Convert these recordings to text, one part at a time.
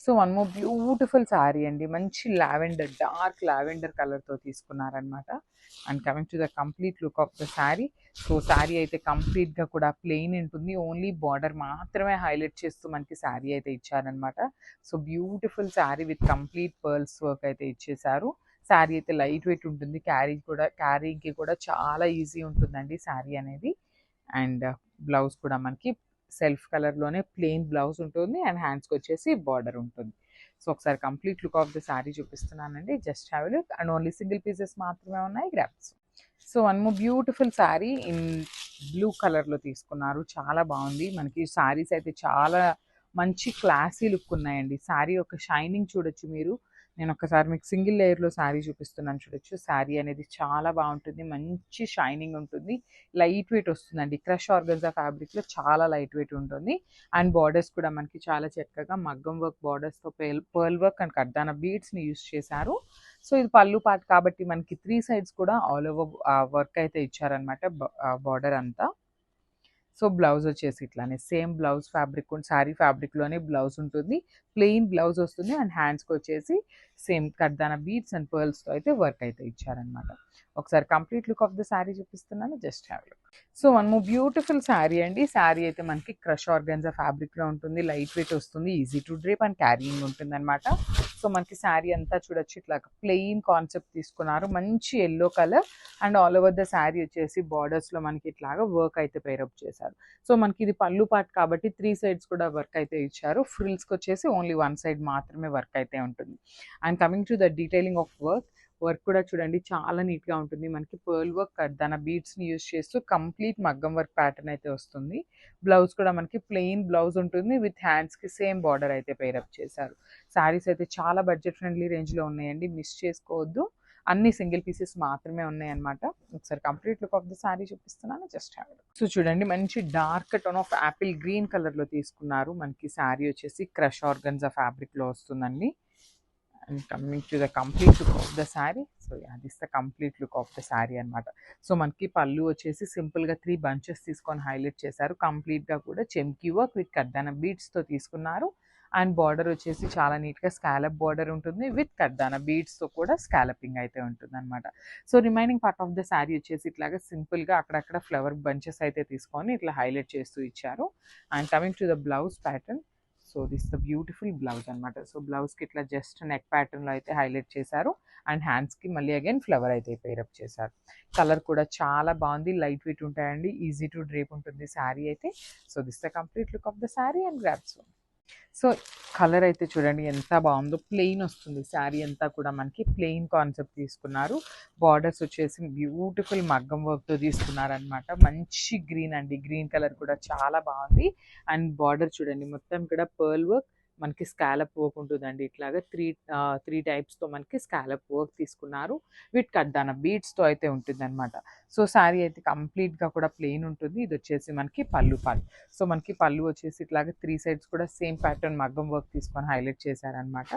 So one more beautiful sari అండి, మంచి lavender, dark lavender కలర్తో తీసుకున్నారనమాట. And coming to the complete look of the sari. So sari అయితే కంప్లీట్గా కూడా ప్లెయిన్ ఉంటుంది, ఓన్లీ బార్డర్ మాత్రమే హైలైట్ చేస్తూ మనకి శారీ అయితే ఇచ్చారనమాట. So beautiful sari with complete pearls work అయితే ఇచ్చేసారు. శారీ అయితే లైట్ వెయిట్ ఉంటుంది, క్యారీకి కూడా చాలా ఈజీ ఉంటుందండి శారీ అనేది. అండ్ బ్లౌజ్ కూడా మనకి సెల్ఫ్ కలర్లోనే ప్లెయిన్ బ్లౌజ్ ఉంటుంది అండ్ హ్యాండ్స్కి వచ్చేసి బార్డర్ ఉంటుంది. సో ఒకసారి complete look of the sari చూపిస్తున్నానండి, just have look. And only single pieces మాత్రమే ఉన్నాయి, grabs. So one more beautiful sari in blue కలర్లో తీసుకున్నారు, చాలా బాగుంది. మనకి శారీస్ అయితే చాలా మంచి క్లాసీ లుక్ ఉన్నాయండి. శారీ ఒక షైనింగ్ చూడొచ్చు మీరు. నేను ఒకసారి మీకు సింగిల్ లేయర్లో శారీ చూపిస్తున్నాను చూడొచ్చు. శారీ అనేది చాలా బాగుంటుంది, మంచి షైనింగ్ ఉంటుంది, లైట్ వెయిట్ వస్తుందండి. క్రష్ ఆర్గన్జా ఫ్యాబ్రిక్లో చాలా లైట్ వెయిట్ ఉంటుంది. అండ్ బార్డర్స్ కూడా మనకి చాలా చక్కగా మగ్గం వర్క్ బార్డర్స్తో పర్ల్ వర్క్ అండ్ కర్దానా బీడ్స్ని యూస్ చేశారు. సో ఇది పళ్ళు పార్ట్ కాబట్టి మనకి 3 సైడ్స్ కూడా ఆల్ ఓవర్ వర్క్ అయితే ఇచ్చారనమాట, బార్డర్ అంతా. సో బ్లౌజ్ వచ్చేసి ఇట్లానే సేమ్ బ్లౌజ్ ఫ్యాబ్రిక్, శారీ ఫ్యాబ్రిక్లోనే బ్లౌజ్ ఉంటుంది, ప్లెయిన్ బ్లౌజ్ వస్తుంది. అండ్ హ్యాండ్స్కి వచ్చేసి సేమ్ కర్దానా బీడ్స్ అండ్ పర్ల్స్తో అయితే వర్క్ అయితే ఇచ్చారనమాట. ఒకసారి complete look of the sari చూపిస్తున్నాను, just have look. So one more beautiful sari అండి. శారీ అయితే మనకి క్రష్ ఆర్గన్జా ఫ్యాబ్రిక్లో ఉంటుంది, లైట్ వెయిట్ వస్తుంది, easy to drape and carrying ఉంటుంది అనమాట. సో మనకి శారీ అంతా చూడొచ్చు, ఇట్లా ప్లెయిన్ కాన్సెప్ట్ తీసుకున్నారు, మంచి yellow colour. And all over the sari వచ్చేసి బార్డర్స్లో మనకి ఇట్లాగా వర్క్ అయితే పేరప్ చేశారు. సో మనకి ఇది పళ్ళు పార్ట్ కాబట్టి 3 సైడ్స్ కూడా వర్క్ అయితే ఇచ్చారు. ఫ్రిల్స్కి వచ్చేసి ఓన్లీ 1 సైడ్ మాత్రమే వర్క్ అయితే ఉంటుంది. And coming to the detailing of work కూడా చూడండి, చాలా నీట్గా ఉంటుంది. మనకి పర్ల్ వర్క్ కర్దానా బీడ్స్ని యూస్ చేస్తూ కంప్లీట్ మగ్గం వర్క్ ప్యాటర్న్ అయితే వస్తుంది. బ్లౌజ్ కూడా మనకి ప్లెయిన్ బ్లౌజ్ ఉంటుంది, విత్ హ్యాండ్స్కి సేమ్ బార్డర్ అయితే పేరప్ చేశారు. శారీస్ అయితే చాలా బడ్జెట్ ఫ్రెండ్లీ రేంజ్లో ఉన్నాయండి, మిస్ చేసుకోవద్దు. అన్ని సింగిల్ పీసెస్ మాత్రమే ఉన్నాయన్నమాట. ఒకసారి complete look of the sari చూపిస్తున్నాను, జస్ట్ హ్యావ్ ఇట్. సో చూడండి, మంచి dark tone of Apple green కలర్లో తీసుకున్నారు. మనకి శారీ వచ్చేసి క్రష్ ఆర్గన్జా ఫ్యాబ్రిక్లో వస్తుందండి. And coming to the complete look of the sari. So this the complete look of the sari అనమాట. సో మనకి పళ్ళు వచ్చేసి సింపుల్గా 3 బంచెస్ తీసుకొని హైలైట్ చేశారు. కంప్లీట్గా కూడా చెమ్కీ వర్క్ విత్ కర్దానా బీడ్స్తో తీసుకున్నారు. అండ్ బార్డర్ వచ్చేసి చాలా నీట్గా స్కాలప్ బార్డర్ ఉంటుంది, విత్ కర్దానా బీడ్స్తో కూడా స్కాలపింగ్ అయితే ఉంటుంది అనమాట. So remaining part of the sari వచ్చేసి ఇట్లాగా సింపుల్గా అక్కడక్కడ ఫ్లవర్ బంచెస్ అయితే తీసుకొని ఇట్లా హైలైట్ చేస్తూ ఇచ్చారు. And coming to the blouse pattern. So this the beautiful blouse అనమాట. సో బ్లౌజ్కి ఇట్లా జస్ట్ నెక్ ప్యాటర్న్లో అయితే హైలైట్ చేశారు. అండ్ హ్యాండ్స్కి మళ్ళీ అగైన్ ఫ్లవర్ అయితే పేరప్ చేశారు. కలర్ కూడా చాలా బాగుంది, లైట్ వెయిట్ ఉంటాయండి, ఈజీ టు డ్రేప్ ఉంటుంది శారీ అయితే. So this the complete look of the sari and grasp. So colour అయితే చూడండి ఎంత బాగుందో, ప్లెయిన్ వస్తుంది శారీ అంతా కూడా, మనకి ప్లెయిన్ కాన్సెప్ట్ తీసుకున్నారు. బార్డర్స్ వచ్చేసి బ్యూటిఫుల్ మగ్గం వర్క్తో తీసుకున్నారనమాట. మంచి గ్రీన్ అండి, గ్రీన్ కలర్ కూడా చాలా బాగుంది. అండ్ బార్డర్ చూడండి, మొత్తం కూడా పర్ల్ వర్క్, మనకి స్కాలప్ వర్క్ ఉంటుందండి. ఇట్లాగా త్రీ టైప్స్తో మనకి స్కాలప్ వర్క్ తీసుకున్నారు, విత్ కర్దానా బీడ్స్తో అయితే ఉంటుంది అనమాట. సో శారీ అయితే కంప్లీట్గా కూడా ప్లెయిన్ ఉంటుంది. ఇది వచ్చేసి మనకి పళ్ళు పార్ట్. సో మనకి పళ్ళు వచ్చేసి ఇట్లాగా 3 సైడ్స్ కూడా సేమ్ ప్యాటర్న్ మగ్గం వర్క్ తీసుకొని హైలైట్ చేశారనమాట.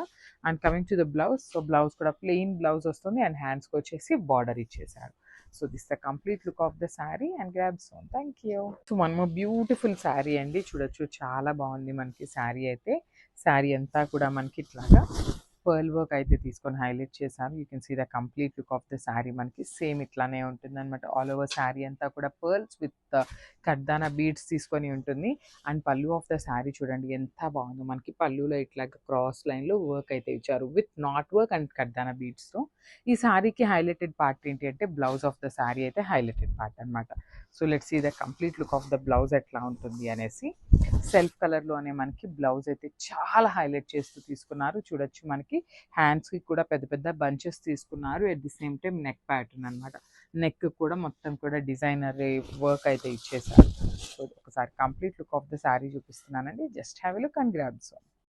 And coming to the blouse. So blouse కూడా ప్లెయిన్ బ్లౌజ్ వస్తుంది అండ్ హ్యాండ్స్కి వచ్చేసి బార్డర్ ఇచ్చేసారు. So this the complete look of the sari and grab son. Thank you. So one more beautiful sari అండి, చూడొచ్చు చాలా బాగుంది మనకి శారీ అయితే. శారీ అంతా కూడా మనకి ఇట్లాగా పర్ల్ వర్క్ అయితే తీసుకొని హైలైట్ చేశారు. You can see the complete look of the sari, మనకి సేమ్ ఇట్లానే ఉంటుంది అనమాట. ఆల్ ఓవర్ శారీ అంతా కూడా పర్ల్స్ విత్ కర్దానా బీడ్స్ తీసుకొని ఉంటుంది. అండ్ పళ్ళు ఆఫ్ ద శారీ చూడండి ఎంత బాగుందో, మనకి పళ్ళులో ఇట్లాగా క్రాస్ లైన్లో వర్క్ అయితే ఇచ్చారు, విత్ నాట్ వర్క్ అండ్ కర్దానా బీడ్స్తో. ఈ శారీకి హైలైటెడ్ పార్ట్ ఏంటి అంటే బ్లౌజ్ ఆఫ్ ద శారీ అయితే హైలైటెడ్ పార్ట్ అనమాట. So let's see the complete look of the blouse ఎట్లా ఉంటుంది అనేసి. సెల్ఫ్ కలర్లోనే మనకి బ్లౌజ్ అయితే చాలా హైలైట్ చేస్తూ తీసుకున్నారు. చూడొచ్చు మనకి హ్యాండ్స్కి కూడా పెద్ద పెద్ద బంచెస్ తీసుకున్నారు. At the same time neck pattern అనమాట. నెక్ కూడా మొత్తం కూడా డిజైనర్ వర్క్ అయితే ఇచ్చేసారు. సో ఒకసారి complete look of the sari చూపిస్తున్నానండి, just have a look and grab so.